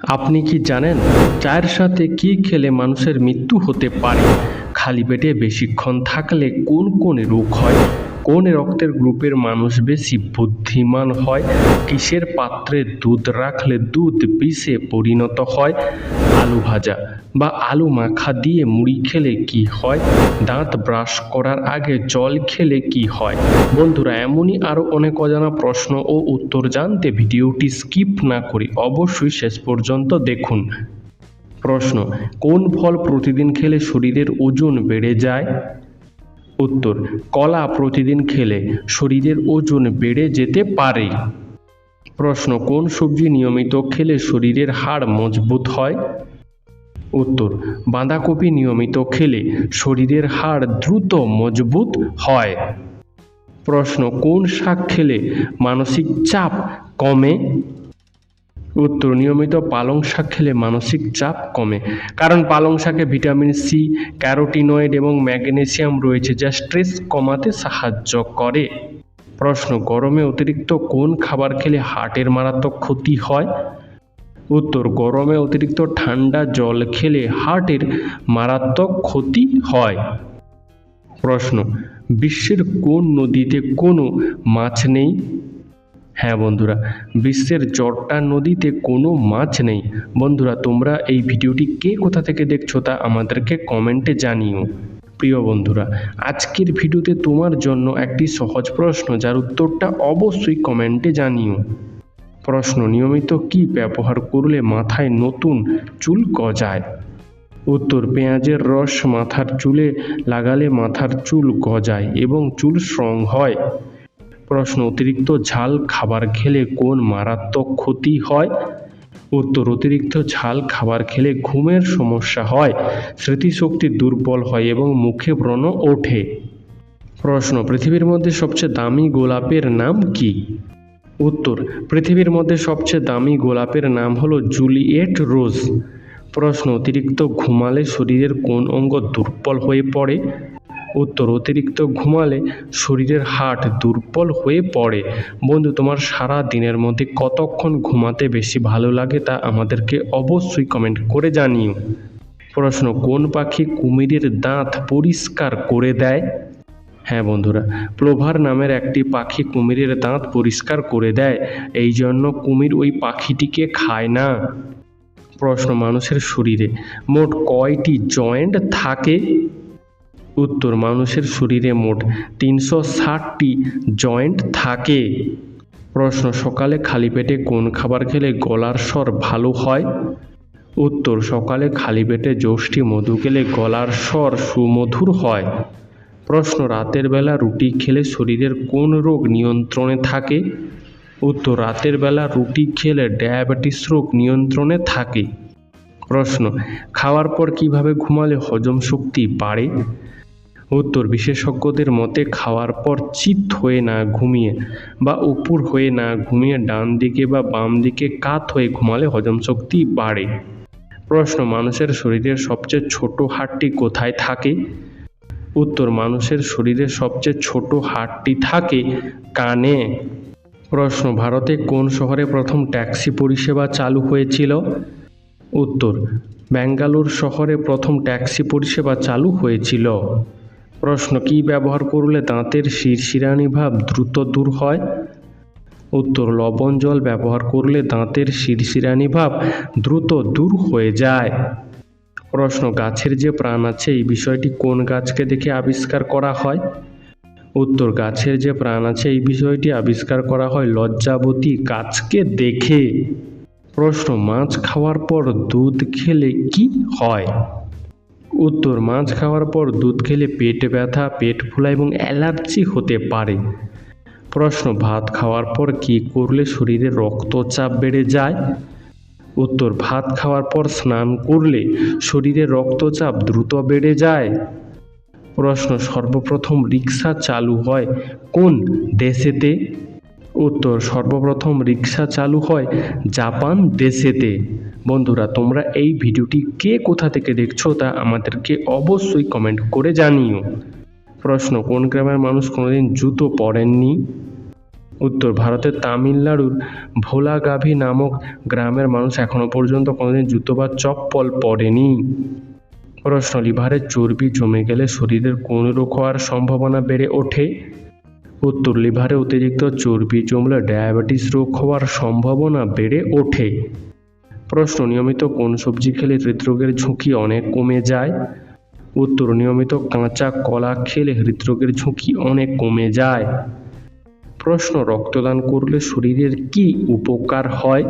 আপনি কি জানেন চায়ের সাথে কি খেলে মানুষের মৃত্যু হতে পারে? খালি পেটে বেশিক্ষণ থাকলে কোন কোন রোগ হয়? কোন রক্তের গ্রুপের মানুষ বেশি বুদ্ধিমান হয়? কিসের পাত্রে দুধ রাখলে দুধ বিষে পরিণত হয়? আলু ভাজা বা আলু মাখা দিয়ে মুড়ি খেলে কি হয়? দাঁত ব্রাশ করার আগে জল খেলে কি হয়? বন্ধুরা, এমনই আরও অনেক অজানা প্রশ্ন ও উত্তর জানতে ভিডিওটি স্কিপ না করে অবশ্যই শেষ পর্যন্ত দেখুন। প্রশ্ন: কোন ফল প্রতিদিন খেলে শরীরের ওজন বেড়ে যায়? উত্তর: কলা প্রতিদিন খেলে শরীরের ওজন বেড়ে যেতে পারে। প্রশ্ন: কোন সবজি নিয়মিত খেলে শরীরের হাড় মজবুত হয়? উত্তর: বাঁধাকপি নিয়মিত খেলে শরীরের হাড় দ্রুত মজবুত হয়। প্রশ্ন: কোন শাক খেলে মানসিক চাপ কমে? উত্তর: নিয়মিত পালং শাক খেলে মানসিক চাপ কমে, কারণ পালং শাকে ভিটামিন সি, ক্যারোটিনয়েড এবং ম্যাগনেসিয়াম রয়েছে যা স্ট্রেস কমাতে সাহায্য করে। প্রশ্ন: গরমে অতিরিক্ত কোন খাবার খেলে হার্টের মারাত্মক ক্ষতি হয়? উত্তর: গরমে অতিরিক্ত ঠান্ডা জল খেলে হার্টের মারাত্মক ক্ষতি হয়। প্রশ্ন: বিশ্বের কোন নদীতে কোনো মাছ নেই? হ্যাঁ বন্ধুরা, বিশ্বের জটা নদীতে কোনো মাছ নেই। বন্ধুরা, তোমরা এই ভিডিওটি কে কোথা থেকে দেখছো তা আমাদেরকে কমেন্টে জানিও। প্রিয় বন্ধুরা, আজকের ভিডিওতে তোমার জন্য একটি সহজ প্রশ্ন, যার উত্তরটা অবশ্যই কমেন্টে জানিও। প্রশ্ন: নিয়মিত কি ব্যবহার করলে মাথায় নতুন চুল গজায়? উত্তর: পেঁয়াজের রস মাথার চুলে লাগালে মাথার চুল গজায় এবং চুল স্ট্রং হয়। প্রশ্ন: অতিরিক্ত ঝাল খাবার খেলে কোন মারাত্মক ক্ষতি হয়? উত্তর: অতিরিক্ত ঝাল খাবার খেলে ঘুমের সমস্যা হয়, স্মৃতিশক্তি দুর্বল হয় এবং মুখে ব্রণ ওঠে। প্রশ্ন: পৃথিবীর মধ্যে সবচেয়ে দামি গোলাপের নাম কি? উত্তর: পৃথিবীর মধ্যে সবচেয়ে দামি গোলাপের নাম হলো জুলিয়েট রোজ। প্রশ্ন: অতিরিক্ত ঘুমালে শরীরের কোন অঙ্গ দুর্বল হয়ে পড়ে? উত্তর: অতিরিক্ত ঘুমালে শরীরের হাড় দুর্বল হয়ে পড়ে। বন্ধু, তোমার সারা দিনের মধ্যে কতক্ষণ ঘুমাতে বেশি ভালো লাগে তা আমাদেরকে অবশ্যই কমেন্ট করে জানিও। প্রশ্ন: কোন পাখি কুমিরের দাঁত পরিষ্কার করে দেয়? হ্যাঁ বন্ধুরা, প্লোভার নামের একটি পাখি কুমিরের দাঁত পরিষ্কার করে দেয়, এই জন্য কুমির ওই পাখিটিকে খায় না। প্রশ্ন: মানুষের শরীরে মোট কয়টি জয়েন্ট থাকে? উত্তর: মানুষের শরীরে মোট 360টি জয়েন্ট থাকে। প্রশ্ন: সকালে খালি পেটে কোন খাবার খেলে গলার স্বর ভালো হয়? উত্তর: সকালে খালি পেটে যষ্টি মধু খেলে গলার স্বর সুমধুর হয়। প্রশ্ন: রাতের বেলা রুটি খেলে শরীরের কোন রোগ নিয়ন্ত্রণে থাকে? উত্তর: রাতের বেলা রুটি খেলে ডায়াবেটিস রোগ নিয়ন্ত্রণে থাকে। প্রশ্ন: খাওয়ার পর কিভাবে ঘুমালে হজম শক্তি বাড়ে? উত্তর: বিশেষজ্ঞদের মতে খাওয়ার পর চিত হয়ে না ঘুমিয়ে বা উপর হয়ে না ঘুমিয়ে ডান দিকে বা বাম দিকে কাত হয়ে ঘুমালে হজম শক্তি বাড়ে। প্রশ্ন: মানুষের শরীরের সবচেয়ে ছোট হাড়টি কোথায় থাকে? উত্তর: মানুষের শরীরের সবচেয়ে ছোট হাড়টি থাকে কানে। প্রশ্ন: ভারতে কোন শহরে প্রথম ট্যাক্সি পরিষেবা চালু হয়েছিল? উত্তর: বেঙ্গালুরু শহরে প্রথম ট্যাক্সি পরিষেবা চালু হয়েছিল। প্রশ্ন: কী ব্যবহার করলে দাঁতের শিরশিরানি ভাব দ্রুত দূর হয়? উত্তর: লবণ জল ব্যবহার করলে দাঁতের শিরশিরানি ভাব দ্রুত দূর হয়ে যায়। প্রশ্ন: গাছের যে প্রাণ আছে এই বিষয়টি কোন গাছকে দেখে আবিষ্কার করা হয়? উত্তর: গাছের যে প্রাণ আছে এই বিষয়টি আবিষ্কার করা হয় লজ্জাবতী গাছকে দেখে। প্রশ্ন: মাছ খাওয়ার পর দুধ খেলে কি হয়? উত্তর: মাছ খাওয়ার পর দুধ খেলে পেট ব্যথা, পেট ফোলা এবং অ্যালার্জি হতে পারে। প্রশ্ন: ভাত খাওয়ার পর কী করলে শরীরে রক্তচাপ বেড়ে যায়? উত্তর: ভাত খাওয়ার পর স্নান করলে শরীরে রক্তচাপ দ্রুত বেড়ে যায়। প্রশ্ন: সর্বপ্রথম রিক্সা চালু হয় কোন দেশেতে? উত্তর: সর্বপ্রথম রিক্সা চালু হয় জাপান দেশেতে। বন্ধুরা, তোমরা এই ভিডিওটি কে কোথা থেকে দেখছো তা আমাদেরকে অবশ্যই কমেন্ট করে জানিও। প্রশ্ন: কোন গ্রামের মানুষ কোনোদিন জুতো পরেননি? উত্তর, ভারতের তামিলনাড়ুর ভোলাগাভি নামক গ্রামের মানুষ এখনো পর্যন্ত কোনোদিন জুতো বা চপ্পল পরেনি। প্রশ্ন, লিভারে চর্বি জমে গেলে শরীরের কোন রোগ হওয়ার সম্ভাবনা বেড়ে ওঠে? উত্তর, লিভারে অতিরিক্ত চর্বি জমলে ডায়াবেটিস রোগ হওয়ার সম্ভাবনা বেড়ে ওঠে। প্রশ্ন, নিয়মিত কোন সবজি খেলে হৃদরোগের ঝুঁকি অনেক কমে যায়? উত্তর, নিয়মিত কাঁচা কলা খেলে হৃদরোগের ঝুঁকি অনেক কমে যায়। প্রশ্ন, রক্তদান করলে শরীরের কি উপকার হয়?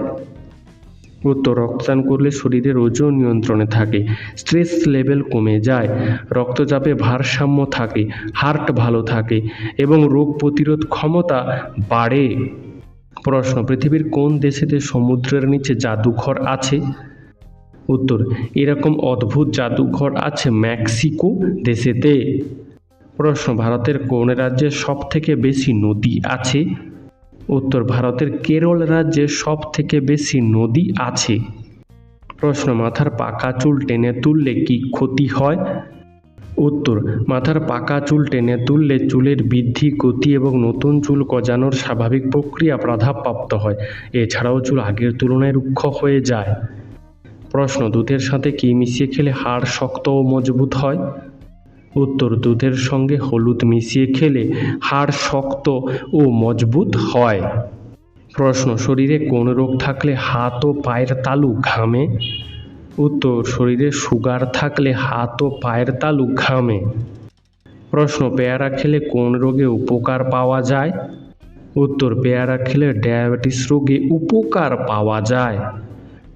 উত্তর, রক্তদান করলে শরীরের ওজন নিয়ন্ত্রণে থাকে, স্ট্রেস লেভেল কমে যায়, রক্তচাপে ভারসাম্য থাকে, হার্ট ভালো থাকে এবং রোগ প্রতিরোধ ক্ষমতা বাড়ে। প্রশ্ন, পৃথিবীর কোন দেশেতে সমুদ্রের নিচে জাদুঘর আছে? উত্তর, এরকম অদ্ভুত জাদুঘর আছে মেক্সিকো দেশেতে। প্রশ্ন, ভারতের কোন রাজ্যে সব থেকে বেশি নদী আছে? উত্তর, ভারতের কেরল রাজ্যে সব থেকে বেশি নদী আছে। প্রশ্ন, মাথার পাকা চুল টেনে তুললে কি ক্ষতি হয়? উত্তর, মাথার পাকা চুল টেনে তুললে চুলের বৃদ্ধি, গতি এবং নতুন চুল গজানোর স্বাভাবিক প্রক্রিয়া বাধাপ্রাপ্ত হয়। এছাড়াও চুল আগের তুলনায় রুক্ষ হয়ে যায়। প্রশ্ন, দুধের সাথে কি মিশিয়ে খেলে হাড় শক্ত ও মজবুত হয়? উত্তর, দুধের সঙ্গে হলুদ মিশিয়ে খেলে হাড় শক্ত ও মজবুত হয়। প্রশ্ন, শরীরে কোন রোগ থাকলে হাত ও পায়ের তালু ঘামে? উত্তর, শরীরে সুগার থাকলে হাত ও পায়ের তালু ঘামে। প্রশ্ন, পেয়ারা খেলে কোন রোগে উপকার পাওয়া যায়? উত্তর, পেয়ারা খেলে ডায়াবেটিস রোগে উপকার পাওয়া যায়।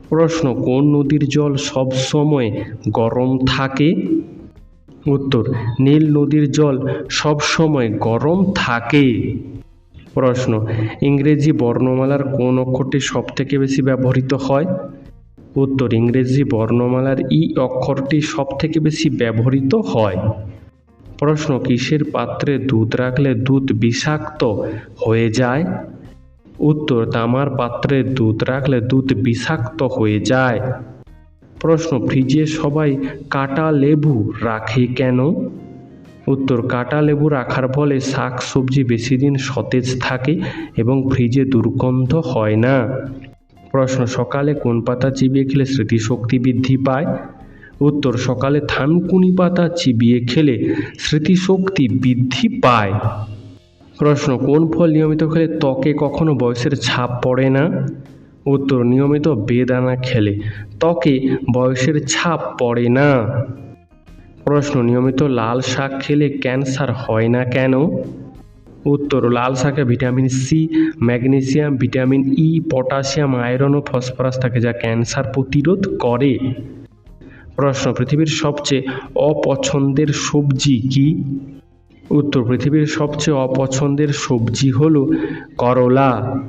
প্রশ্ন, কোন নদীর জল সব সময় গরম থাকে? উত্তর, নীল নদীর জল সব সময় গরম থাকে। প্রশ্ন, ইংরেজি বর্ণমালার কোন অক্ষরটি সবথেকে বেশি ব্যবহৃত হয়? উত্তর, ইংরেজি বর্ণমালার ই অক্ষরটি সবথেকে বেশি ব্যবহৃত হয়। প্রশ্ন, কিসের পাত্রে দুধ রাখলে দুধ বিষাক্ত হয়ে যায়? উত্তর, তামার পাত্রে দুধ রাখলে দুধ বিষাক্ত হয়ে যায়। প্রশ্ন, ফ্রিজে সবাই কাঁটা লেবু রাখে কেন? উত্তর, কাঁটা লেবু রাখার ফলে শাক সবজি বেশি দিন সতেজ থাকে এবং ফ্রিজে দুর্গন্ধ হয় না। প্রশ্ন, সকালে কোন পাতা চিবিয়ে খেলে স্মৃতিশক্তি বৃদ্ধি পায়? উত্তর, সকালে থানকুনি পাতা চিবিয়ে খেলে স্মৃতিশক্তি বৃদ্ধি পায়। প্রশ্ন, কোন ফল নিয়মিত খেলে ত্বকে কখনো বয়সের ছাপ পড়ে না? উত্তর, নিয়মিত বেদানা খেলে ত্বকে বয়সের ছাপ পড়ে না। প্রশ্ন, নিয়মিত লাল শাক খেলে ক্যান্সার হয় না কেন? উত্তর, লাল শাকে vitamin C, magnesium, vitamin E, potassium, iron ও ফসফরাস থাকে যা ক্যান্সার প্রতিরোধ করে। প্রশ্ন, পৃথিবীর সবচেয়ে অপছন্দের সবজি কি? উত্তর, পৃথিবীর সবচেয়ে অপছন্দের সবজি হলো করলা।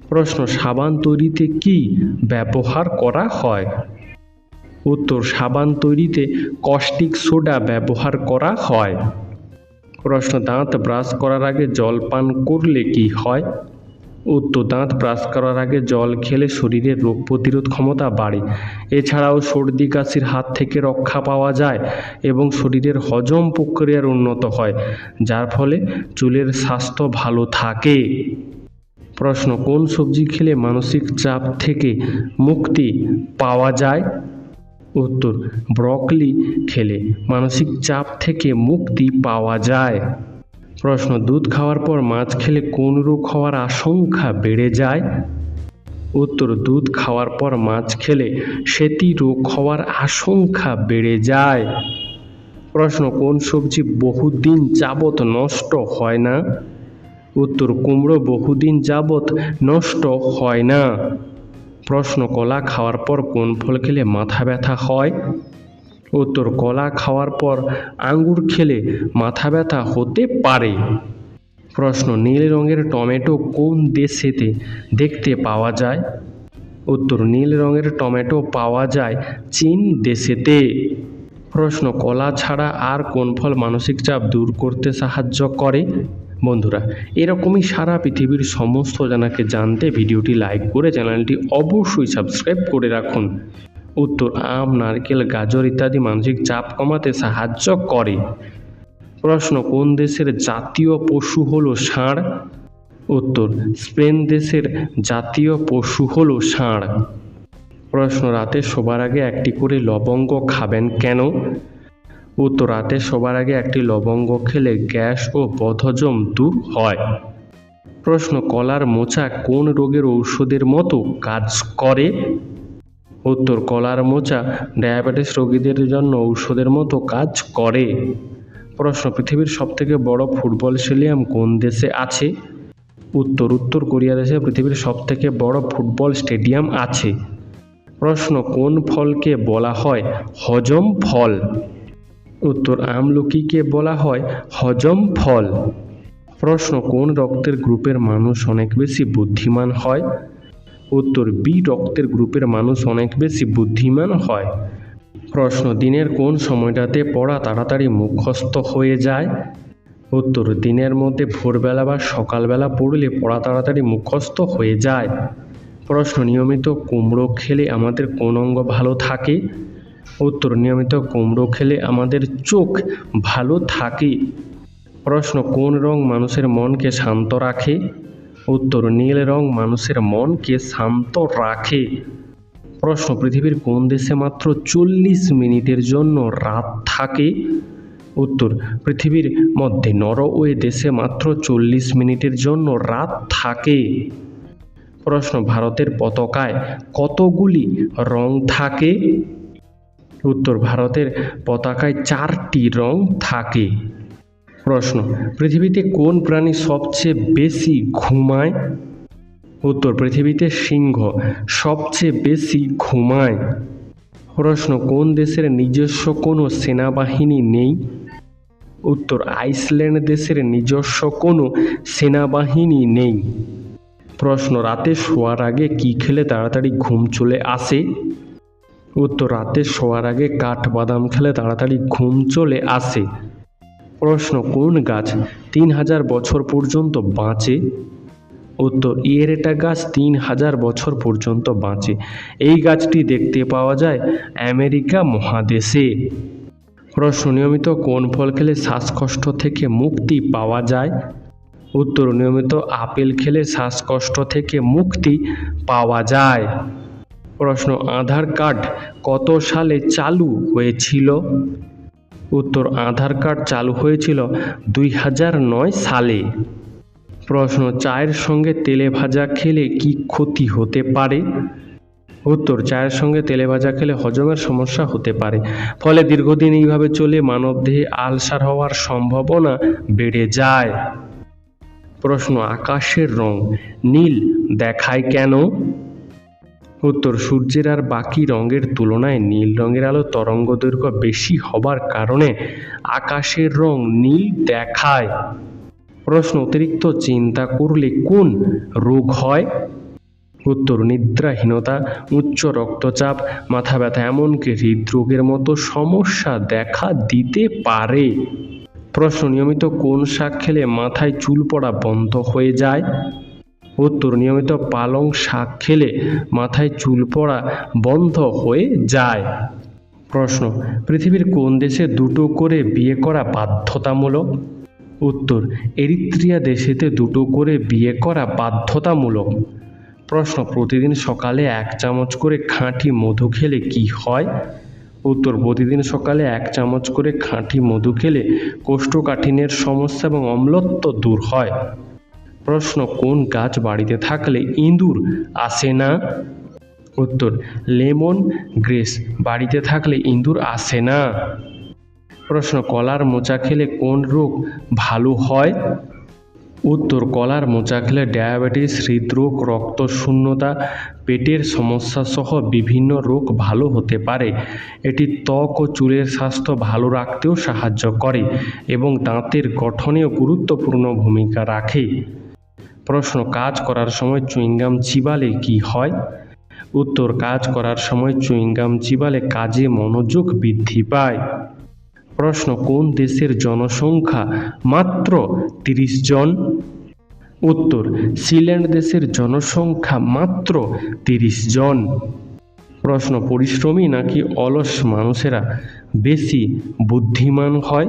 প্রশ্ন, সাবান তৈরিতে কি ব্যবহার করা হয়? উত্তর, সাবান তৈরিতে কস্টিক সোডা ব্যবহার করা হয়। প্রশ্ন, দাঁত ব্রাশ করার আগে জল পান করলে কি হয়? উত্তর, দাঁত ব্রাশ করার আগে জল খেলে শরীরের রোগ প্রতিরোধ ক্ষমতা বাড়ে। এছাড়াও সর্দি কাশির হাত থেকে রক্ষা পাওয়া যায় এবং শরীরের হজম প্রক্রিয়ার উন্নত হয়, যার ফলে চুলের স্বাস্থ্য ভালো থাকে। প্রশ্ন, কোন সবজি খেলে মানসিক চাপ থেকে মুক্তি পাওয়া যায়? উত্তর, ব্রকলি খেলে মানসিক চাপ থেকে মুক্তি পাওয়া যায়। প্রশ্ন, দুধ খাওয়ার পর মাছ খেলে কোন রোগ হওয়ার আশঙ্কা বেড়ে যায়? উত্তর, দুধ খাওয়ার পর মাছ খেলে সেতি রোগ হওয়ার আশঙ্কা বেড়ে যায়। প্রশ্ন, কোন সবজি বহুদিন যাবত নষ্ট হয় না? উত্তর, কুমড়ো বহুদিন যাবত নষ্ট হয় না। প্রশ্ন, কলা খাওয়ার পর কোন ফল খেলে মাথা ব্যথা হয়? উত্তর, কলা খাওয়ার পর আঙ্গুর খেলে মাথা ব্যথা হতে পারে। প্রশ্ন, নীল রঙের টমেটো কোন দেশেতে দেখতে পাওয়া যায়? উত্তর, নীল রঙের টমেটো পাওয়া যায় চীন দেশেতে। প্রশ্ন, কলা ছাড়া আর কোন ফল মানসিক চাপ দূর করতে সাহায্য করে? বন্ধুরা, এরকমই সারা পৃথিবীর সমস্ত জানাকে জানতে ভিডিওটি লাইক করে চ্যানেলটি অবশ্যই সাবস্ক্রাইব করে রাখুন। উত্তর, আম, নারকেল, গাজর ইত্যাদি মানসিক চাপ কমাতে সাহায্য করে। প্রশ্ন, কোন দেশের জাতীয় পশু হলো ষাঁড়? উত্তর, স্পেন দেশের জাতীয় পশু হল ষাঁড়। প্রশ্ন, রাতে শোবার আগে একটি করে লবঙ্গ খাবেন কেন? উত্তর, রাতে শোবার আগে একটি লবঙ্গ খেলে গ্যাস ও বদহজম দূর হয়। প্রশ্ন, কলার মোচা কোন রোগের ঔষধের মতো কাজ করে? উত্তর, কলার মোচা ডায়াবেটিস রোগীদের জন্য ঔষধের মতো কাজ করে। প্রশ্ন, পৃথিবীর সবথেকে বড় ফুটবল স্টেডিয়াম কোন দেশে আছে? উত্তর, উত্তর কোরিয়া দেশে পৃথিবীর সবথেকে বড় ফুটবল স্টেডিয়াম আছে। প্রশ্ন, কোন ফলকে বলা হয় হজম ফল? উত্তর, আমলকিকে বলা হয় হজম ফল। প্রশ্ন, কোন রক্তের গ্রুপের মানুষ অনেক বেশি বুদ্ধিমান হয়? উত্তর, বি রক্তের গ্রুপের মানুষ অনেক বেশি বুদ্ধিমান হয়। প্রশ্ন, দিনের কোন সময়টাতে পড়া তাড়াতাড়ি মুখস্থ হয়ে যায়? উত্তর, দিনের মধ্যে ভোরবেলা বা সকালবেলা পড়লে পড়া তাড়াতাড়ি মুখস্থ হয়ে যায়। প্রশ্ন, নিয়মিত কুমড়ো খেলে আমাদের কোন অঙ্গ ভালো থাকে? উত্তর, নিয়মিত কুমড়ো খেলে আমাদের চোখ ভালো থাকে। প্রশ্ন, কোন রং মানুষের মনকে শান্ত রাখে? উত্তর, নীল রং মানুষের মনকে শান্ত রাখে। প্রশ্ন, পৃথিবীর কোন দেশে মাত্র 40 মিনিটের জন্য রাত থাকে? উত্তর, পৃথিবীর মধ্যে নরওয়ে দেশে মাত্র 40 মিনিটের জন্য রাত থাকে। প্রশ্ন, ভারতের পতাকায় কতগুলি রং থাকে? উত্তর, ভারতের পতাকায় 4টি রং থাকে। প্রশ্ন, পৃথিবীতে কোন প্রাণী সবচেয়ে বেশি ঘুমায়? উত্তর, পৃথিবীতে সিংহ সবচেয়ে বেশি ঘুমায়। প্রশ্ন, কোন দেশের নিজস্ব কোনো সেনাবাহিনী নেই? উত্তর, আইসল্যান্ড দেশের নিজস্ব কোনো সেনাবাহিনী নেই। প্রশ্ন, রাতে শোয়ার আগে কি খেলে তাড়াতাড়ি ঘুম চলে আসে? উত্তর, রাতে শোয়ার আগে কাঠবাদাম খেলে তাড়াতাড়ি ঘুম চলে আসে। প্রশ্ন, কোন গাছ 3000 বছর পর্যন্ত বাঁচে? উত্তর, এরেটা গাছ 3000 বছর পর্যন্ত বাঁচে। এই গাছটি দেখতে পাওয়া যায় আমেরিকা মহাদেশে। প্রশ্ন, নিয়মিত কোন ফল খেলে শ্বাসকষ্ট থেকে মুক্তি পাওয়া যায়? উত্তর, নিয়মিত আপেল খেলে শ্বাসকষ্ট থেকে মুক্তি পাওয়া যায়। প্রশ্ন, আধার কার্ড কত সালে চালু হয়েছিল? উত্তর, আধার কার্ড চালু হয়েছিল 2009 সালে। প্রশ্ন, চায়ের সঙ্গে তেলে ভাজা খেলে কি ক্ষতি হতে পারে? উত্তর, চায়ের সঙ্গে তেলে ভাজা খেলে হজমের সমস্যা হতে পারে। ফলে দীর্ঘদিন এইভাবে চলে মানবদেহে আলসার হওয়ার সম্ভাবনা বেড়ে যায়। প্রশ্ন, আকাশের রং নীল দেখায় কেন? উত্তর, সূর্যের আর বাকি রঙের তুলনায় নীল রঙের আলো তরঙ্গদৈর্ঘ্য বেশি হবার কারণে আকাশের রং নীল দেখায়। প্রশ্ন, অতিরিক্ত চিন্তা করলে কোন রোগ হয়? উত্তর, নিদ্রাহীনতা, উচ্চ রক্তচাপ, মাথা ব্যথা, এমনকি হৃদরোগের মতো সমস্যা দেখা দিতে পারে। প্রশ্ন, নিয়মিত কোন শাক খেলে মাথায় চুল পড়া বন্ধ হয়ে যায়? উত্তর, নিয়মিত পালং শাক খেলে মাথায় চুল পড়া বন্ধ হয়ে যায়। প্রশ্ন, পৃথিবীর কোন দেশে 2টো করে বিয়ে করা বাধ্যতামূলক? উত্তর, এরিত্রিয়া দেশেতে 2টো করে বিয়ে করা বাধ্যতামূলক। প্রশ্ন, প্রতিদিন সকালে 1 চামচ করে খাঁটি মধু খেলে কি হয়? উত্তর, প্রতিদিন সকালে 1 চামচ করে খাঁটি মধু খেলে কোষ্ঠকাঠিন্যের সমস্যা এবং অম্লত্ব দূর হয়। প্রশ্ন, কোন গাছ বাড়িতে থাকলে ইঁদুর আসে না? উত্তর, লেমন গ্রেস বাড়িতে থাকলে ইঁদুর আসে না। প্রশ্ন, কলার মোচা খেলে কোন রোগ ভালো হয়? উত্তর, কলার মোচা খেলে ডায়াবেটিস, হৃদরোগ, রক্তশূন্যতা, পেটের সমস্যা সহ বিভিন্ন রোগ ভালো হতে পারে। এটি ত্বক ও চুলের স্বাস্থ্য ভালো রাখতেও সাহায্য করে এবং দাঁতের গঠনেও গুরুত্বপূর্ণ ভূমিকা রাখে। প্রশ্ন, কাজ করার সময় চুইংগাম চিবালে কি হয়? উত্তর, কাজ করার সময় চুইংগাম চিবালে কাজে মনোযোগ বৃদ্ধি পায়। প্রশ্ন, কোন দেশের জনসংখ্যা মাত্র 30 জন? উত্তর, সিল্যান্ড দেশের জনসংখ্যা মাত্র 30 জন। প্রশ্ন, পরিশ্রমী নাকি অলস মানুষেরা বেশি বুদ্ধিমান হয়?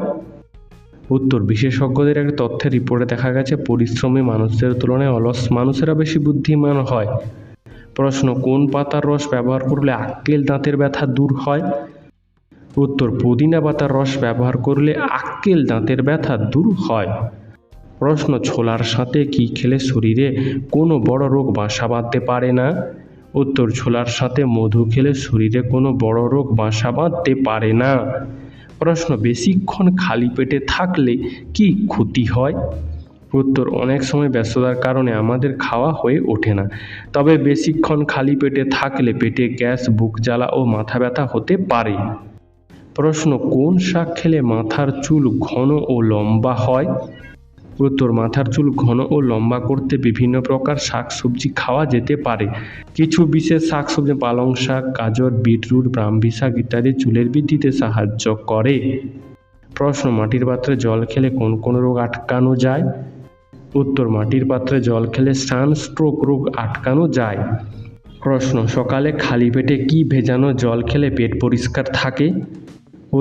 উত্তর, বিশেষজ্ঞদের একটা তথ্যের রিপোর্টে দেখা গেছে পরিশ্রমী মানুষদের তুলনায় অলস মানুষেরা বেশি বুদ্ধিমান হয়। প্রশ্ন, কোন পাতার রস ব্যবহার করলে আক্কেল দাঁতের ব্যথা দূর হয়? উত্তর, পুদিনা পাতার রস ব্যবহার করলে আক্কেল দাঁতের ব্যথা দূর হয়। প্রশ্ন, ছোলার সাথে কি খেলে শরীরে কোনো বড় রোগ বাসা বাঁধতে পারে না? উত্তর, ছোলার সাথে মধু খেলে শরীরে কোনো বড় রোগ বাসা বাঁধতে পারে না। প্রশ্ন, বেশিক্ষণ খালি পেটে থাকলে কি ক্ষতি হয়? উত্তর, অনেক সময় ব্যস্ততার কারণে আমাদের খাওয়া হয়ে ওঠে না, তবে বেশিক্ষণ খালি পেটে থাকলে পেটে গ্যাস, বুক জ্বালা ও মাথা ব্যথা হতে পারে। প্রশ্ন, কোন শাক খেলে মাথার চুল ঘন ও লম্বা হয়? উত্তর, মাথার চুল ঘন ও লম্বা করতে বিভিন্ন প্রকার শাকসবজি খাওয়া যেতে পারে। কিছু বিশেষ শাকসবজি পালং শাক, গাজর, বিটরুট, ব্রাহ্মী শাক ইত্যাদি চুলের বৃদ্ধিতে সাহায্য করে। প্রশ্ন, মাটির পাত্রে জল খেলে কোন কোন রোগ আটকানো যায়? উত্তর, মাটির পাত্রে জল খেলে সানস্ট্রোক রোগ আটকানো যায়। প্রশ্ন, সকালে খালি পেটে কি ভেজানো জল খেলে পেট পরিষ্কার থাকে?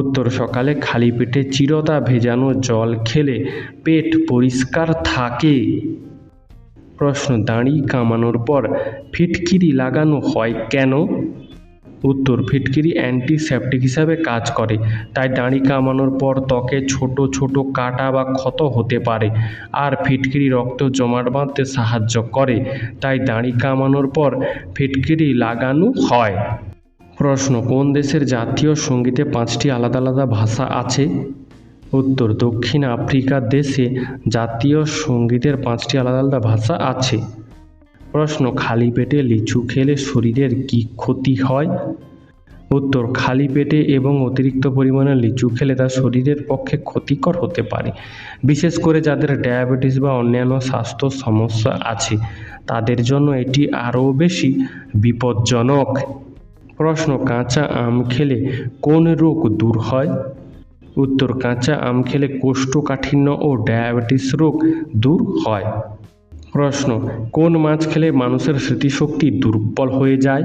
উত্তর, সকালে খালি পেটে চিরতা ভেজানো জল খেলে পেট পরিষ্কার থাকে। প্রশ্ন, দাড়ি কামানোর পর ফিটকিরি লাগানো হয় কেন? উত্তর, ফিটকিরি অ্যান্টিসেপটিক হিসাবে কাজ করে, তাই দাড়ি কামানোর পর ত্বকে ছোট ছোট কাটা বা ক্ষত হতে পারে। আর ফিটকিরি রক্ত জমাট বাঁধতে সাহায্য করে, তাই দাড়ি কামানোর পর ফিটকিরি লাগানো হয়। প্রশ্ন, কোন দেশের জাতীয় সঙ্গীতে 5টি আলাদা আলাদা ভাষা আছে? উত্তর, দক্ষিণ আফ্রিকা দেশে জাতীয় সঙ্গীতের 5টি আলাদা আলাদা ভাষা আছে। প্রশ্ন, খালি পেটে লিচু খেলে শরীরের কি ক্ষতি হয়? উত্তর, খালি পেটে এবং অতিরিক্ত পরিমাণে লিচু খেলে তা শরীরের পক্ষে ক্ষতিকর হতে পারে, বিশেষ করে যাদের ডায়াবেটিস বা অন্যান্য স্বাস্থ্য সমস্যা আছে তাদের জন্য এটি আরও বেশি বিপজ্জনক। প্রশ্ন, কাঁচা আম খেলে কোন রোগ দূর হয়? উত্তর, কাঁচা আম খেলে কোষ্ঠকাঠিন্য ও ডায়াবেটিস রোগ দূর হয়। প্রশ্ন, কোন মাছ খেলে মানুষের স্মৃতিশক্তি দুর্বল হয়ে যায়?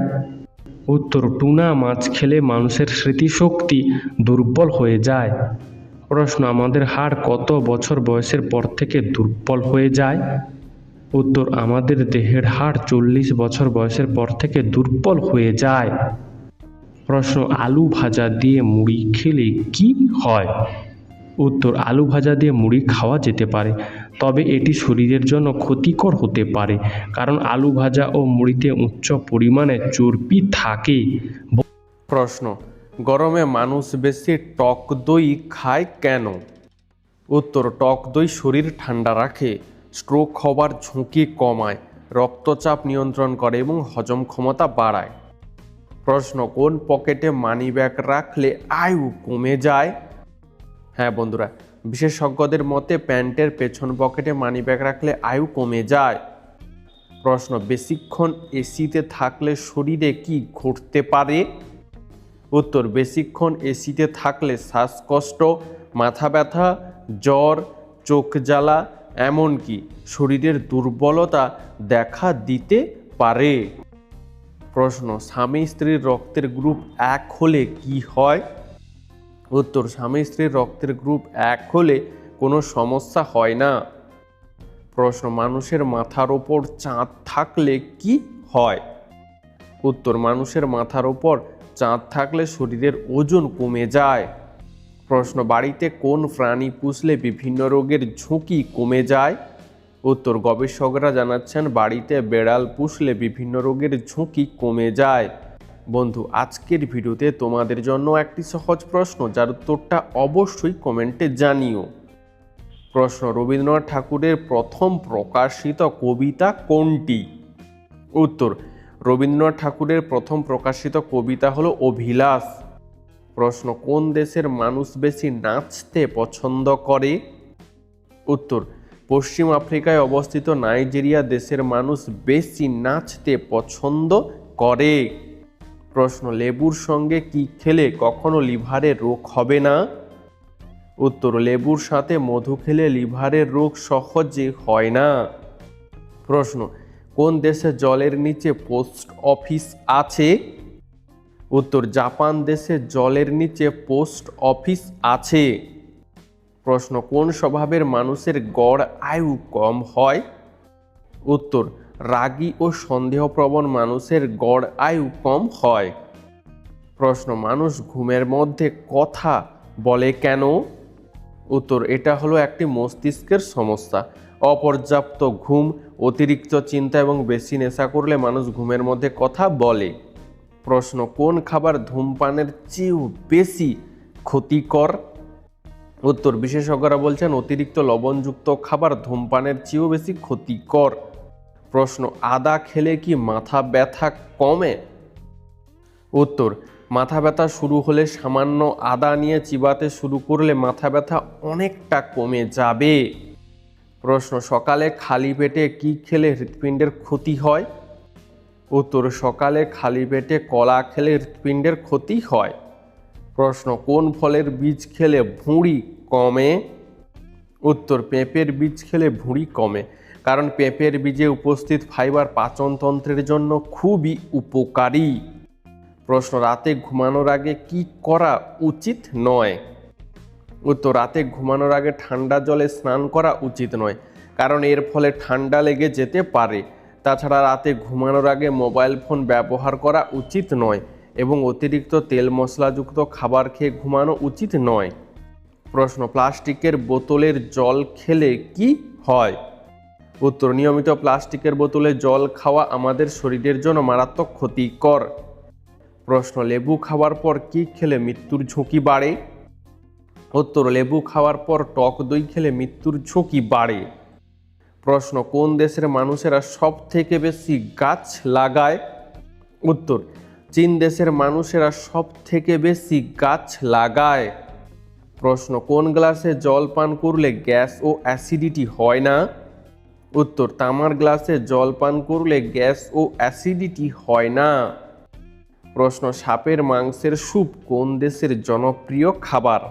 উত্তর, টুনা মাছ খেলে মানুষের স্মৃতিশক্তি দুর্বল হয়ে যায়। প্রশ্ন, আমাদের হাড় কত বছর বয়সের পর থেকে দুর্বল হয়ে যায়? উত্তর, আমাদের দেহের হাড় 40 বছর বয়সের পর থেকে দুর্বল হয়ে যায়। প্রশ্ন, আলু ভাজা দিয়ে মুড়ি খেলে কি হয়? উত্তর, আলু ভাজা দিয়ে মুড়ি খাওয়া যেতে পারে, তবে এটি শরীরের জন্য ক্ষতিকর হতে পারে, কারণ আলু ভাজা ও মুড়িতে উচ্চ পরিমাণে চর্বি থাকে। প্রশ্ন, গরমে মানুষ বেশি টক দই খায় কেন? উত্তর, টক দই শরীর ঠান্ডা রাখে, স্ট্রোক হবার ঝুঁকি কমায়, রক্তচাপ নিয়ন্ত্রণ করে এবং হজম ক্ষমতা বাড়ায়। প্রশ্ন, কোন পকেটে মানিব্যাগ রাখলে আয়ু কমে যায়? হ্যাঁ বন্ধুরা, বিশেষজ্ঞদের মতে প্যান্টের পেছন পকেটে মানিব্যাগ রাখলে আয়ু কমে যায়। প্রশ্ন, বেশিক্ষণ এসিতে থাকলে শরীরে কি ঘটতে পারে? উত্তর, বেশিক্ষণ এসিতে থাকলে শ্বাসকষ্ট, মাথা ব্যথা, জ্বর, চোখ জ্বালা, এমনকি শরীরের দুর্বলতা দেখা দিতে পারে। প্রশ্ন, স্বামী স্ত্রীর রক্তের গ্রুপ 1 হলে কি হয়? উত্তর, স্বামী স্ত্রীর রক্তের গ্রুপ 1 হলে কোনো সমস্যা হয় না। প্রশ্ন, মানুষের মাথার ওপর চাঁদ থাকলে কি হয়? উত্তর, মানুষের মাথার ওপর চাঁদ থাকলে শরীরের ওজন কমে যায়। প্রশ্ন, বাড়িতে কোন প্রাণী পুষলে বিভিন্ন রোগের ঝুঁকি কমে যায়? উত্তর, গবেষকরা জানাচ্ছেন বাড়িতে বেড়াল পুষলে বিভিন্ন রোগের ঝুঁকি কমে যায়। বন্ধু, আজকের ভিডিওতে তোমাদের জন্য একটি সহজ প্রশ্ন, যার উত্তরটা অবশ্যই কমেন্টে জানিও। প্রশ্ন, রবীন্দ্রনাথ ঠাকুরের প্রথম প্রকাশিত কবিতা কোনটি? উত্তর, রবীন্দ্রনাথ ঠাকুরের প্রথম প্রকাশিত কবিতা হলো অভিলাষ। প্রশ্ন, কোন দেশের মানুষ বেশি নাচতে পছন্দ করে? উত্তর, পশ্চিম আফ্রিকায় অবস্থিত নাইজেরিয়া দেশের মানুষ বেশি নাচতে পছন্দ করে। প্রশ্ন, লেবুর সঙ্গে কি খেলে কখনো লিভারের রোগ হবে না? উত্তর, লেবুর সাথে মধু খেলে লিভারের রোগ সহজে হয় না। প্রশ্ন, কোন দেশে জলের নিচে পোস্ট অফিস আছে? উত্তর, জাপান দেশে জলের নিচে পোস্ট অফিস আছে। প্রশ্ন, কোন স্বভাবের মানুষের গড় আয়ু কম হয়? উত্তর, রাগী ও সন্দেহপ্রবণ মানুষের গড় আয়ু কম হয়। প্রশ্ন, মানুষ ঘুমের মধ্যে কথা বলে কেন? উত্তর, এটা হলো একটি মস্তিষ্কের সমস্যা। অপর্যাপ্ত ঘুম, অতিরিক্ত চিন্তা এবং বেশি নেশা করলে মানুষ ঘুমের মধ্যে কথা বলে। প্রশ্ন, কোন খাবার ধূমপানের চেয়েও বেশি ক্ষতিকর? উত্তর, বিশেষজ্ঞরা বলছেন অতিরিক্ত লবণযুক্ত খাবার ধূমপানের চেয়েও বেশি ক্ষতিকর। প্রশ্ন, আদা খেলে কি মাথা ব্যথা কমে? উত্তর, মাথা ব্যথা শুরু হলে সামান্য আদা নিয়ে চিবাতে শুরু করলে মাথা ব্যথা অনেকটা কমে যাবে। প্রশ্ন, সকালে খালি পেটে কি খেলে হৃৎপিণ্ডের ক্ষতি হয়? উত্তর, সকালে খালি পেটে কলা খেলে হৃৎপিণ্ডের ক্ষতি হয়। প্রশ্ন, কোন ফলের বীজ খেলে ভুঁড়ি কমে? উত্তর, পেঁপের বীজ খেলে ভুঁড়ি কমে, কারণ পেঁপের বীজে উপস্থিত ফাইবার পাচনতন্ত্রের জন্য খুবই উপকারী। প্রশ্ন, রাতে ঘুমানোর আগে কি করা উচিত নয়? উত্তর, রাতে ঘুমানোর আগে ঠান্ডা জলে স্নান করা উচিত নয়, কারণ এর ফলে ঠান্ডা লেগে যেতে পারে। তাছাড়া রাতে ঘুমানোর আগে মোবাইল ফোন ব্যবহার করা উচিত নয় এবং অতিরিক্ত তেল মশলাযুক্ত খাবার খেয়ে ঘুমানো উচিত নয়। প্রশ্ন, প্লাস্টিকের বোতলের জল খেলে কি হয়? উত্তর, নিয়মিত প্লাস্টিকের বোতলে জল খাওয়া আমাদের শরীরের জন্য মারাত্মক ক্ষতিকর। প্রশ্ন, লেবু খাওয়ার পর কি খেলে মৃত্যুর ঝুঁকি বাড়ে? উত্তর, লেবু খাওয়ার পর টক দই খেলে মৃত্যুর ঝুঁকি বাড়ে। প্রশ্ন, কোন দেশের মানুষেরা সব থেকে বেশি গাছ লাগায়? উত্তর, চীন দেশের মানুষেরা সব থেকে বেশি গাছ লাগায়। প্রশ্ন, কোন গ্লাসে জল পান করলে গ্যাস ও অ্যাসিডিটি হয় না? উত্তর, তামার গ্লাসে জল পান করলে গ্যাস ও অ্যাসিডিটি হয় না। প্রশ্ন, সাপের মাংসের স্যুপ কোন দেশের জনপ্রিয় খাবার?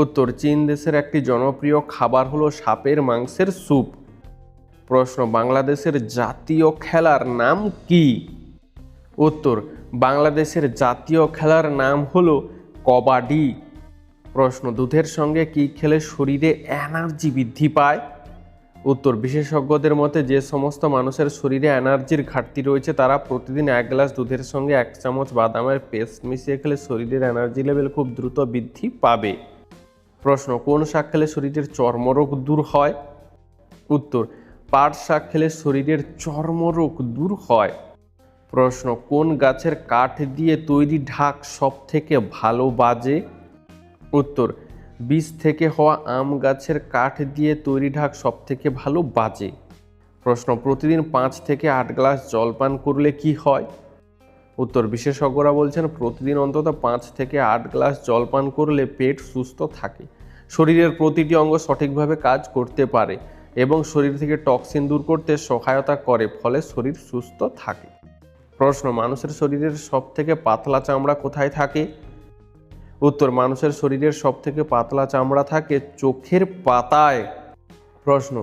উত্তর, চীন দেশের একটি জনপ্রিয় খাবার হলো সাপের মাংসের স্যুপ। প্রশ্ন, বাংলাদেশের জাতীয় খেলার নাম কি? উত্তর, বাংলাদেশের জাতীয় খেলার নাম হলো কবাডি। প্রশ্ন, দুধের সঙ্গে কি খেলে শরীরে এনার্জি বৃদ্ধি পায়? উত্তর, বিশেষজ্ঞদের মতে যে সমস্ত মানুষের শরীরে এনার্জির ঘাটতি রয়েছে তারা প্রতিদিন 1 গ্লাস দুধের সঙ্গে 1 চামচ বাদামের পেস্ট মিশিয়ে খেলে শরীরের এনার্জি লেভেল খুব দ্রুত বৃদ্ধি পাবে। প্রশ্ন, কোন শাক খেলে শরীরের চর্মরোগ দূর হয়? উত্তর, পাট শাক খেলে শরীরের চর্মরোগ দূর হয়। প্রশ্ন, কোন গাছের কাঠ দিয়ে তৈরি ঢাক সব থেকে ভালো বাজে? উত্তর, বীজ থেকে হওয়া আম গাছের কাঠ দিয়ে তৈরি ঢাক সব থেকে ভালো বাজে। প্রশ্ন, প্রতিদিন 5 থেকে 8 গ্লাস জল পান করলে কি হয়? উত্তর, বিশেষজ্ঞরা বলছেন প্রতিদিন অন্তত 5 থেকে 8 গ্লাস জল পান করলে পেট সুস্থ থাকে, শরীরের প্রতিটি অঙ্গ সঠিকভাবে কাজ করতে পারে এবং শরীর থেকে টক্সিন দূর করতে সহায়তা করে, ফলে শরীর সুস্থ থাকে। প্রশ্ন, মানুষের শরীরের সব থেকে পাতলা চামড়া কোথায় থাকে? উত্তর, মানুষের শরীরের সব থেকে পাতলা চামড়া থাকে চোখের পাতায়। প্রশ্ন,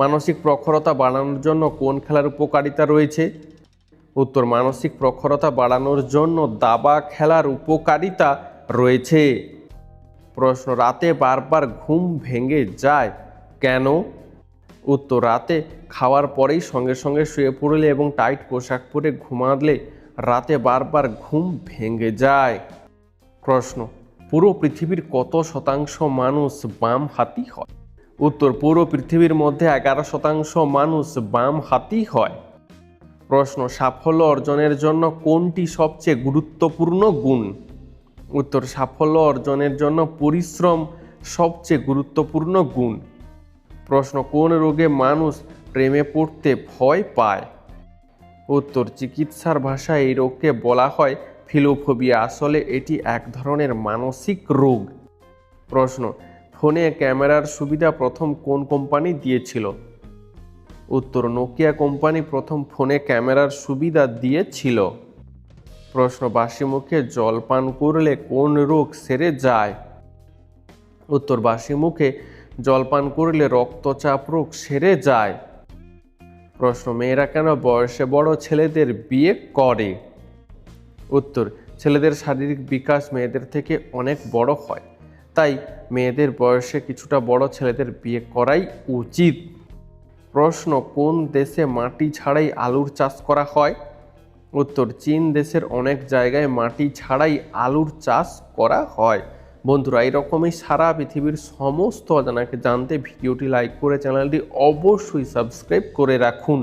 মানসিক প্রখরতা বাড়ানোর জন্য কোন খেলার উপকারিতা রয়েছে? উত্তর, মানসিক প্রখরতা বাড়ানোর জন্য দাবা খেলার উপকারিতা রয়েছে। প্রশ্ন, রাতে বারবার ঘুম ভেঙে যায় কেন? উত্তর, রাতে খাওয়ার পরেই সঙ্গে সঙ্গে শুয়ে পড়লে এবং টাইট পোশাক পরে ঘুমালে রাতে বারবার ঘুম ভেঙে যায়। প্রশ্ন, পুরো পৃথিবীর কত শতাংশ মানুষ বাম হাতি হয়? উত্তর, পুরো পৃথিবীর মধ্যে 11% মানুষ বাম হাতি হয়। প্রশ্ন, সাফল্য অর্জনের জন্য কোনটি সবচেয়ে গুরুত্বপূর্ণ গুণ? উত্তর, সাফল্য অর্জনের জন্য পরিশ্রম সবচেয়ে গুরুত্বপূর্ণ গুণ। প্রশ্ন, কোন রোগে মানুষ প্রেমে পড়তে ভয় পায়? উত্তর, চিকিৎসার ভাষায় এই রোগকে বলা হয় ফিলোফোবিয়া। আসলে এটি এক ধরনের মানসিক রোগ। প্রশ্ন, ফোনে ক্যামেরার সুবিধা প্রথম কোন কোম্পানি দিয়েছিল? উত্তর, নোকিয়া কোম্পানি প্রথম ফোনে ক্যামেরার সুবিধা দিয়েছিল। প্রশ্ন, বাসি মুখে জল পান করলে কোন রোগ সেরে যায়? উত্তর, বাসি মুখে জল পান করলে রক্তচাপ রোগ সেরে যায়। প্রশ্ন, মেয়েরা কেন বয়সে বড় ছেলেদের বিয়ে করে? উত্তর, ছেলেদের শারীরিক বিকাশ মেয়েদের থেকে অনেক বড় হয়, তাই তাই মেয়েদের বয়সে কিছুটা বড় ছেলেদের বিয়ে করাই উচিত। প্রশ্ন, কোন দেশে মাটি ছাড়াই আলুর চাষ করা হয়? উত্তর, চীন দেশের অনেক জায়গায় মাটি ছাড়াই আলুর চাষ করা হয়। বন্ধুরা, এরকমই সারা পৃথিবীর সমস্ত অজানাকে জানতে ভিডিওটি লাইক করে চ্যানেলটি অবশ্যই সাবস্ক্রাইব করে রাখুন।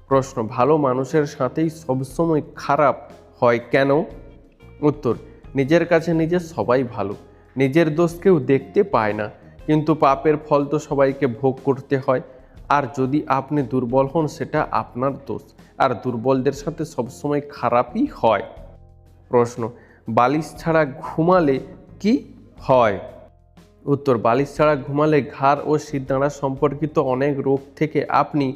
প্রশ্ন, ভালো মানুষের সাথেই সবসময় খারাপ হয় কেন? উত্তর, নিজের কাছে নিজে সবাই ভালো, নিজের দোষ কেউ দেখতে পায় না, কিন্তু পাপের ফল তো সবাইকে ভোগ করতে হয়। আর যদি আপনি দুর্বল হন সেটা আপনার দোষ, আর দুর্বলদের সাথে সবসময় খারাপই হয়। প্রশ্ন, বালিশ ছাড়া ঘুমালে কি হয়? উত্তর, বালিশ ছাড়া ঘুমালে ঘাড় ও শিরদাঁড়া সম্পর্কিত অনেক রোগ থেকে আপনি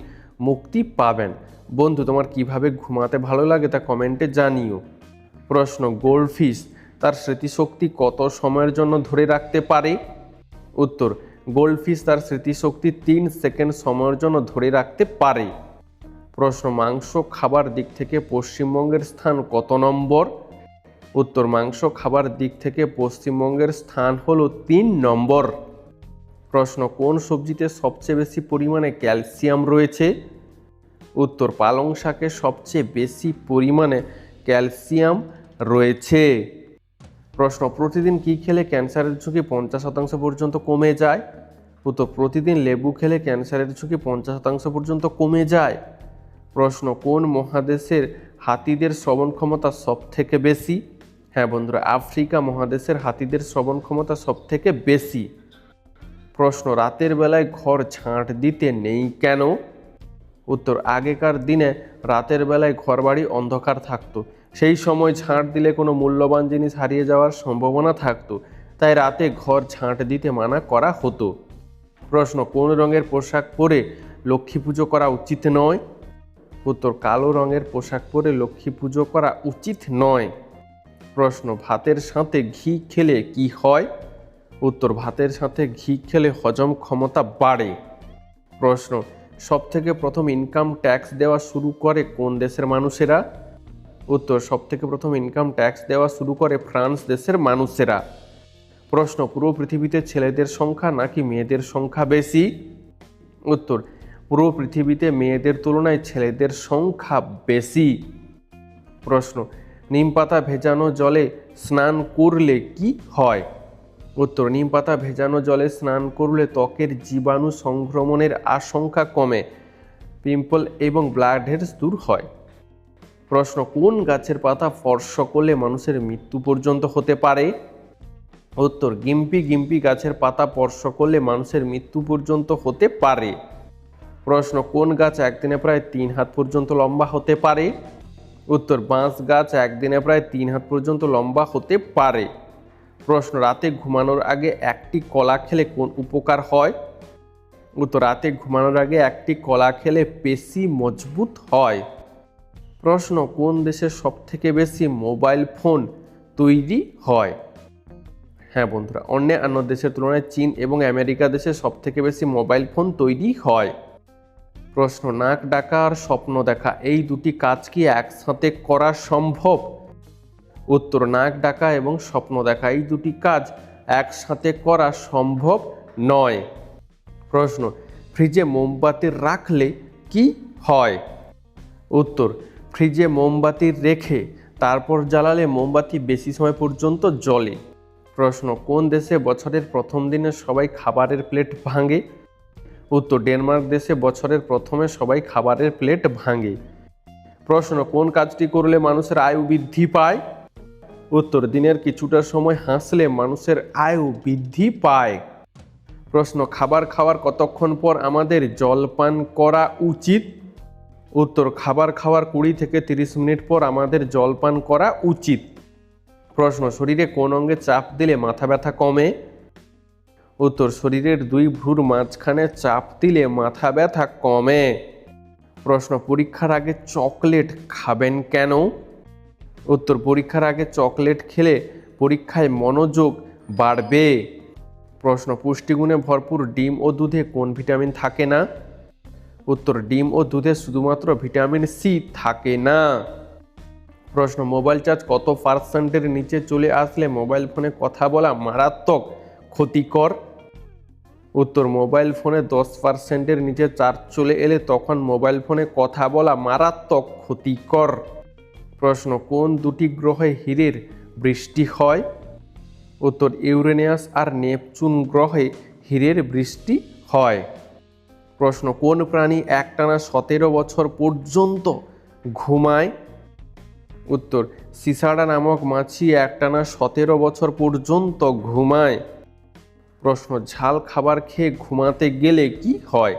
মুক্তি পাবেন। বন্ধু, তোমার কিভাবে ঘুমাতে ভালো লাগে তা কমেন্টে জানিও। প্রশ্ন, গোল্ডফিশ তার স্মৃতিশক্তি কত সময়ের জন্য ধরে রাখতে পারে? উত্তর, গোল্ডফিশ তার স্মৃতিশক্তি 3 সেকেন্ড সময়ের জন্য ধরে রাখতে পারে। প্রশ্ন, মাংস খাবার দিক থেকে পশ্চিমবঙ্গের স্থান কত নম্বর? উত্তর, মাংস খাবার দিক থেকে পশ্চিমবঙ্গের স্থান হলো 3 নম্বর। প্রশ্ন, কোন সবজিতে সবচেয়ে বেশি পরিমাণে ক্যালসিয়াম রয়েছে? উত্তর, পালং শাকে সবচেয়ে বেশি পরিমাণে ক্যালসিয়াম রয়েছে। প্রশ্ন, প্রতিদিন কি খেলে ক্যান্সারের ঝুঁকি 50% পর্যন্ত কমে যায়? উত্তর, প্রতিদিন লেবু খেলে ক্যান্সারের ঝুঁকি 50% পর্যন্ত কমে যায়। প্রশ্ন, কোন মহাদেশের হাতিদের শ্রবণ ক্ষমতা সব থেকে বেশি? হ্যাঁ বন্ধুরা, আফ্রিকা মহাদেশের হাতিদের শ্রবণ ক্ষমতা সব থেকে বেশি। প্রশ্ন, রাতের বেলায় ঘর ঝাঁট দিতে নেই কেন? উত্তর, আগেকার দিনে রাতের বেলায় ঘরবাড়ি অন্ধকার থাকতো, সেই সময় ঝাঁট দিলে কোনো মূল্যবান জিনিস হারিয়ে যাওয়ার সম্ভাবনা থাকতো, তাই রাতে ঘর ঝাঁট দিতে মানা করা হতো। প্রশ্ন, কোন রঙের পোশাক পরে লক্ষ্মী পুজো করা উচিত নয়? উত্তর, কালো রঙের পোশাক পরে লক্ষ্মী পুজো করা উচিত নয়। প্রশ্ন, ভাতের সাথে ঘি খেলে কি হয়? উত্তর, ভাতের সাথে ঘি খেলে হজম ক্ষমতা বাড়ে। প্রশ্ন, সবথেকে প্রথম ইনকাম ট্যাক্স দেওয়া শুরু করে কোন দেশের মানুষেরা? উত্তর, সবথেকে প্রথম ইনকাম ট্যাক্স দেওয়া শুরু করে ফ্রান্স দেশের মানুষেরা। প্রশ্ন, পুরো পৃথিবীতে ছেলেদের সংখ্যা নাকি মেয়েদের সংখ্যা বেশি? উত্তর, পুরো পৃথিবীতে মেয়েদের তুলনায় ছেলেদের সংখ্যা বেশি। প্রশ্ন, নিম পাতা ভেজানো জলে স্নান করলে কি হয়? উত্তর, নিম পাতা ভেজানো জলে স্নান করলে ত্বকের জীবাণু সংক্রমণের আশঙ্কা কমে, পিম্পল এবং ব্ল্যাকহেডস দূর হয়। প্রশ্ন, কোন গাছের পাতা স্পর্শ করলে মানুষের মৃত্যু পর্যন্ত হতে পারে? উত্তর, গিম্পি গাছের পাতা স্পর্শ করলে মানুষের মৃত্যু পর্যন্ত হতে পারে। প্রশ্ন, কোন গাছ একদিনে প্রায় 3 হাত পর্যন্ত লম্বা হতে পারে? উত্তর, বাঁশ গাছ একদিনে প্রায় 3 হাত পর্যন্ত লম্বা হতে পারে। প্রশ্ন, রাতে ঘুমানোর আগে একটি কলা খেলে কোন উপকার হয়? উত্তর, রাতে ঘুমানোর আগে একটি কলা খেলে পেশি মজবুত হয়। প্রশ্ন, কোন দেশে সবথেকে বেশি মোবাইল ফোন তৈরি হয়? হ্যাঁ বন্ধুরা, অন্যান্য দেশের তুলনায় চীন এবং আমেরিকা দেশে সবথেকে বেশি মোবাইল ফোন তৈরি হয়। প্রশ্ন, নাক ডাকা আর স্বপ্ন দেখা এই দুটি কাজ কি একসাথে করা সম্ভব? উত্তর, নাক ডাকা এবং স্বপ্ন দেখা এই দুটি কাজ একসাথে করা সম্ভব নয়। প্রশ্ন, ফ্রিজে মোমবাতি রাখলে কি হয়? উত্তর, ফ্রিজে মোমবাতি রেখে তারপর জ্বালালে মোমবাতি বেশি সময় পর্যন্ত জ্বলে। প্রশ্ন, কোন দেশে বছরের প্রথম দিনে সবাই খাবারের প্লেট ভাঙে? উত্তর, ডেনমার্ক দেশে বছরের প্রথমে সবাই খাবারের প্লেট ভাঙে। প্রশ্ন, কোন কাজটি করলে মানুষের আয়ু বৃদ্ধি পায়? উত্তর, দিনের কিছুটা সময় হাসলে মানুষের আয়ু বৃদ্ধি পায়। প্রশ্ন, খাবার খাওয়ার কতক্ষণ পর আমাদের জল পান করা উচিত? উত্তর, খাবার খাওয়ার 20 থেকে 30 মিনিট পর আমাদের জল পান করা উচিত। প্রশ্ন, শরীরে কোন অঙ্গে চাপ দিলে মাথা ব্যথা কমে? উত্তর, শরীরের 2 ভ্রুর মাঝখানে চাপ দিলে মাথা ব্যথা কমে। প্রশ্ন, পরীক্ষার আগে চকলেট খাবেন কেন? উত্তর, পরীক্ষার আগে চকলেট খেলে পরীক্ষায় মনোযোগ বাড়বে। প্রশ্ন, পুষ্টিগুণে ভরপুর ডিম ও দুধে কোন ভিটামিন থাকে না? উত্তর, ডিম ও দুধে শুধুমাত্র ভিটামিন সি থাকে না। প্রশ্ন, মোবাইল চার্জ কত % নিচে চলে আসলে মোবাইল ফোনে কথা বলা মারাত্মক ক্ষতিকর? উত্তর, মোবাইল ফোনে 10%-এর নিচে চার্জ চলে এলে তখন মোবাইল ফোনে কথা বলা মারাত্মক ক্ষতিকর। প্রশ্ন, কোন দুটি গ্রহে হীরের বৃষ্টি হয়? উত্তর, ইউরেনাস আর নেপচুন গ্রহে হীরের বৃষ্টি হয়। প্রশ্ন, কোন প্রাণী একটানা 17 বছর পর্যন্ত ঘুমায়? উত্তর, সিসারা নামক মাছি একটানা 17 বছর পর্যন্ত ঘুমায়। প্রশ্ন, ঝাল খাবার খেয়ে ঘুমাতে গেলে কি হয়?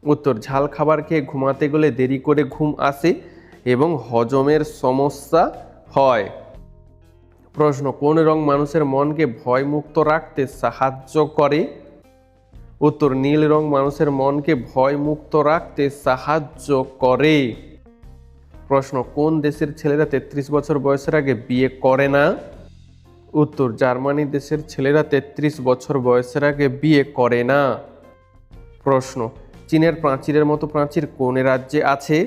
উত্তর, ঝাল খাবার খেয়ে ঘুমাতে গেলে দেরি করে ঘুম আসে এবং হজমের সমস্যা হয়। প্রশ্ন, কোন রং মানুষের মনকে ভয়মুক্ত রাখতে সাহায্য করে? উত্তর, নীল রং মানুষের মনকে ভয়মুক্ত রাখতে সাহায্য করে। প্রশ্ন, কোন দেশের ছেলেরা 33 বছর বয়সের আগে বিয়ে করে না? উত্তর, জার্মানি দেশের ছেলেরা 33 বছর বয়সের আগে বিয়ে করে না। প্রশ্ন, চীনের প্রাচীরের মতো প্রাচীর কোন রাজ্যে আছে?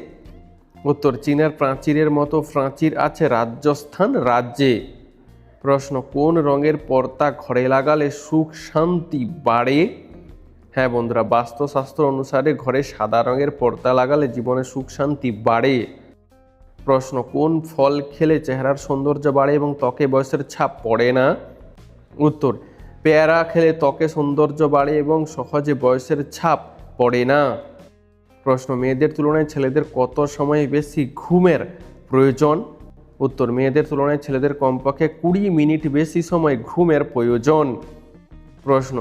উত্তর, চীনের প্রাচীরের মতো প্রাচীর আছে রাজস্থান রাজ্যে। প্রশ্ন, কোন রঙের পর্দা ঘরে লাগালে সুখ শান্তি বাড়ে? হ্যাঁ বন্ধুরা, বাস্তুশাস্ত্র অনুসারে ঘরে সাদা রঙের পর্দা লাগালে জীবনে সুখ শান্তি বাড়ে। প্রশ্ন, কোন ফল খেলে চেহারার সৌন্দর্য বাড়ে এবং ত্বকে বয়সের ছাপ পড়ে না? উত্তর, পেয়ারা খেলে ত্বকে সৌন্দর্য বাড়ে এবং সহজে বয়সের ছাপ পড়ে না। প্রশ্ন, মেয়েদের তুলনায় ছেলেদের কত সময় বেশি ঘুমের প্রয়োজন? উত্তর, মেয়েদের তুলনায় ছেলেদের কমপক্ষে 20 মিনিট বেশি সময় ঘুমের প্রয়োজন। প্রশ্ন,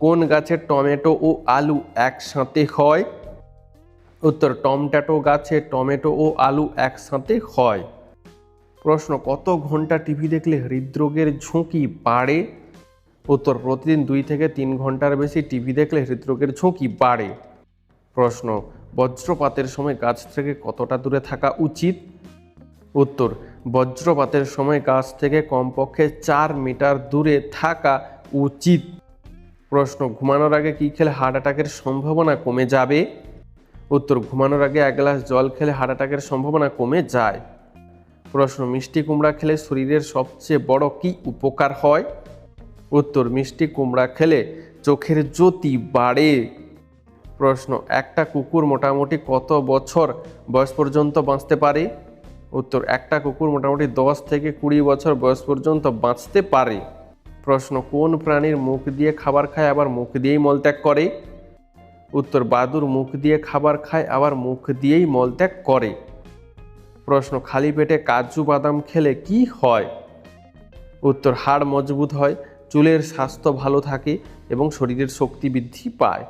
কোন গাছের টমেটো ও আলু একসাথে হয়? উত্তর, টমেটো গাছে টমেটো ও আলু একসাথে হয়। প্রশ্ন, কত ঘন্টা টিভি দেখলে হৃদরোগের ঝুঁকি বাড়ে? উত্তর, প্রতিদিন 2 থেকে 3 ঘন্টার বেশি টিভি দেখলে হৃদরোগের ঝুঁকি বাড়ে। প্রশ্ন, বজ্রপাতের সময় গাছ থেকে কতটা দূরে থাকা উচিত? উত্তর, বজ্রপাতের সময় গাছ থেকে কমপক্ষে 4 মিটার দূরে থাকা উচিত। প্রশ্ন, ঘুমানোর আগে কি খেলে হার্ট অ্যাটাকের সম্ভাবনা কমে যাবে? উত্তর, ঘুমানোর আগে 1 গ্লাস জল খেলে হার্ট অ্যাটাকের সম্ভাবনা কমে যায়। প্রশ্ন, মিষ্টি কুমড়া খেলে শরীরের সবচেয়ে বড় কি উপকার হয়? উত্তর, মিষ্টি কুমড়া খেলে চোখের জ্যোতি বাড়ে। প্রশ্ন, একটা কুকুর মোটামুটি কত বছর বয়স পর্যন্ত বাঁচতে পারে? উত্তর, একটা কুকুর মোটামুটি 10 থেকে 20 বছর বয়স পর্যন্ত বাঁচতে পারে। প্রশ্ন, কোন প্রাণীর মুখ দিয়ে খাবার খায় আবার মুখ দিয়েই মলত্যাগ করে? উত্তর, বাদুড় মুখ দিয়ে খাবার খায় আবার মুখ দিয়েই মলত্যাগ করে। প্রশ্ন, খালি পেটে কাজু বাদাম খেলে কি হয়? উত্তর, হাড় মজবুত হয়, চুলের স্বাস্থ্য ভালো থাকে এবং শরীরের শক্তি বৃদ্ধি পায়।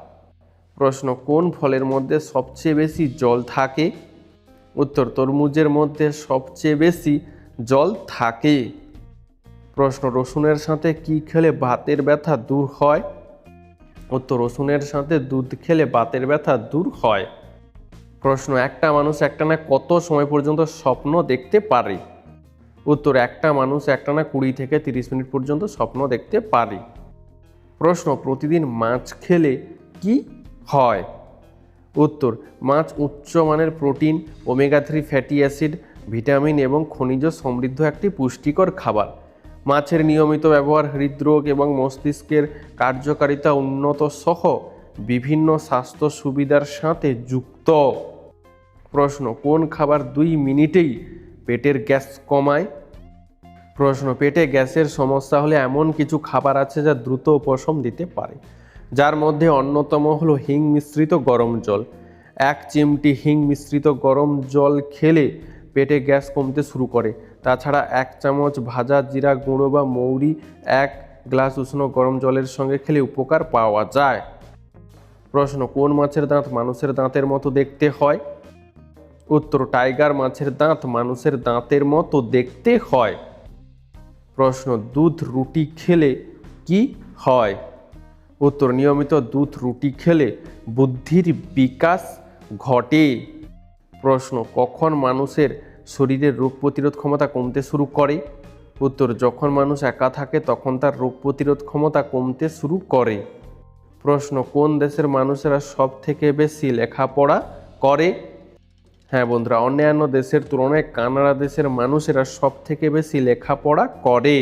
প্রশ্ন, কোন ফলের মধ্যে সবচেয়ে বেশি জল থাকে? উত্তর, তরমুজের মধ্যে সবচেয়ে বেশি জল থাকে। প্রশ্ন, রসুনের সাথে কি খেলে বাতের ব্যথা দূর হয়? উত্তর, রসুনের সাথে দুধ খেলে বাতের ব্যথা দূর হয়। প্রশ্ন, একটা মানুষ একটানা কত সময় পর্যন্ত স্বপ্ন দেখতে পারে? উত্তর, একটা মানুষ একটানা 20 থেকে 30 মিনিট পর্যন্ত স্বপ্ন দেখতে পারে। প্রশ্ন, প্রতিদিন মাছ খেলে কি হয়? উত্তর, মাছ উচ্চমানের protein, omega 3 fatty acid, vitamin এবং খনিজ সমৃদ্ধ একটি পুষ্টিকর খাবার। মাছের নিয়মিত ব্যবহার হৃদরোগ এবং মস্তিষ্কের কার্যকারিতা উন্নত সহ বিভিন্ন স্বাস্থ্য সুবিধার সাথে যুক্ত। প্রশ্ন, কোন খাবার 2 মিনিটেই পেটের গ্যাস কমায়? প্রশ্ন, পেটে গ্যাসের সমস্যা হলে এমন কিছু খাবার আছে যা দ্রুত উপশম দিতে পারে, যার মধ্যে অন্যতম হলো হিং মিশ্রিত গরম জল। 1 চিমটি হিং মিশ্রিত গরম জল খেলে পেটে গ্যাস কমতে শুরু করে। তাছাড়া 1 চামচ ভাজা জিরা গুঁড়ো বা মৌরি 1 গ্লাস উষ্ণ গরম জলের সঙ্গে খেলে উপকার পাওয়া যায়। প্রশ্ন, কোন মাছের দাঁত মানুষের দাঁতের মতো দেখতে হয়? উত্তর, টাইগার মাছের দাঁত মানুষের দাঁতের মতো দেখতে হয়। প্রশ্ন, দুধ রুটি খেলে কি হয়? উত্তর, নিয়মিত দুধ রুটি খেলে বুদ্ধির বিকাশ ঘটে। প্রশ্ন, কখন মানুষের শরীরের রোগ প্রতিরোধ ক্ষমতা কমতে শুরু করে? উত্তর, যখন মানুষ একা থাকে তখন তার রোগ প্রতিরোধ ক্ষমতা কমতে শুরু করে। প্রশ্ন, কোন দেশের মানুষেরা সব থেকে বেশি লেখাপড়া করে? হ্যাঁ বন্ধুরা, অন্যান্য দেশের তুলনায় কানাডা দেশের মানুষেরা সব থেকে বেশি লেখাপড়া করে।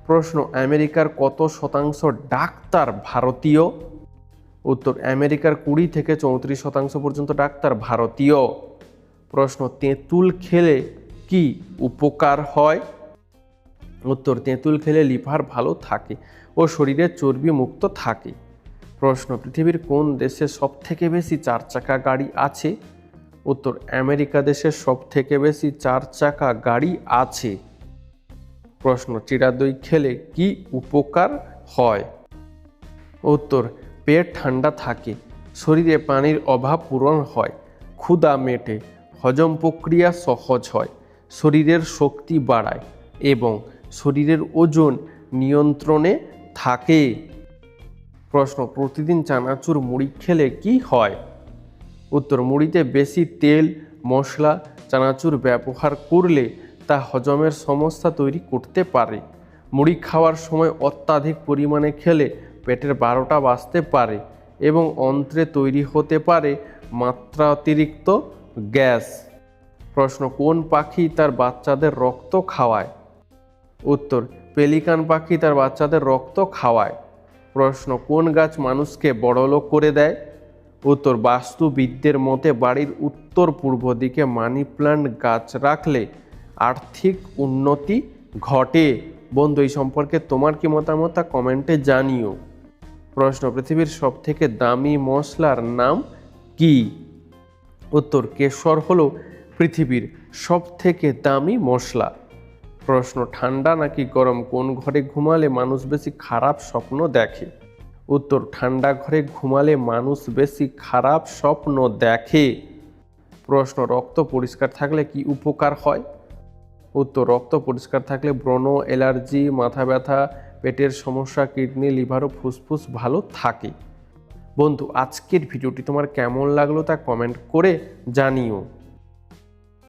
প্রশ্ন আমেরিকার কত শতাংশ ডাক্তার ভারতীয়? উত্তর আমেরিকার 20 থেকে 34% পর্যন্ত ডাক্তার ভারতীয়। প্রশ্ন তেঁতুল খেলে কি উপকার হয়? উত্তর তেঁতুল খেলে লিভার ভালো থাকে ও শরীরে চর্বি মুক্ত থাকে। প্রশ্ন পৃথিবীর কোন দেশে সব থেকে বেশি 4 চাকা গাড়ি আছে? উত্তর আমেরিকা দেশে সব থেকে বেশি 4 চাকা গাড়ি আছে। প্রশ্ন চিড়া দই খেলে কি উপকার হয়? উত্তর পেট ঠান্ডা থাকে, শরীরে পানির অভাব পূরণ হয়, ক্ষুধা মেটে, হজম প্রক্রিয়া সহজ হয়, শরীরের শক্তি বাড়ায় এবং শরীরের ওজন নিয়ন্ত্রণে থাকে। প্রশ্ন প্রতিদিন চানাচুর মুড়ি খেলে কি হয়? উত্তর মুড়িতে বেশি তেল মশলা চানাচুর ব্যবহার করলে তা হজমের সমস্যা তৈরি করতে পারে। মুড়ি খাওয়ার সময় অত্যাধিক পরিমাণে খেলে পেটের 12টা বাজতে পারে এবং অন্ত্রে তৈরি হতে পারে মাত্রাতিরিক্ত গ্যাস। প্রশ্ন কোন পাখি তার বাচ্চাদের রক্ত খাওয়ায়? উত্তর পেলিকান পাখি তার বাচ্চাদের রক্ত খাওয়ায়। প্রশ্ন কোন গাছ মানুষকে বড়লোক করে দেয়? উত্তর বাস্তুবিদদের মতে বাড়ির উত্তর পূর্ব দিকে মানি প্ল্যান্ট গাছ রাখলে আর্থিক উন্নতি ঘটে। বন্ধু এই সম্পর্কে তোমার কি মতামত তা কমেন্টে জানিও। প্রশ্ন পৃথিবীর সবথেকে দামি মশলার নাম কি? উত্তর কেশর হলো পৃথিবীর সবথেকে দামি মশলা। প্রশ্ন ঠান্ডা নাকি গরম কোন ঘরে ঘুমালে মানুষ বেশি খারাপ স্বপ্ন দেখে? উত্তর ঠান্ডা ঘরে ঘুমালে মানুষ বেশি খারাপ স্বপ্ন দেখে। প্রশ্ন রক্ত পরিষ্কার থাকলে কি উপকার হয়? উত্তর রক্ত পরিষ্কার থাকলে ব্রণ অ্যালার্জি মাথা ব্যথা পেটের সমস্যা কিডনি লিভার ও ফুসফুস ভালো থাকে। বন্ধু আজকের ভিডিওটি তোমার কেমন লাগলো তা কমেন্ট করে জানিও।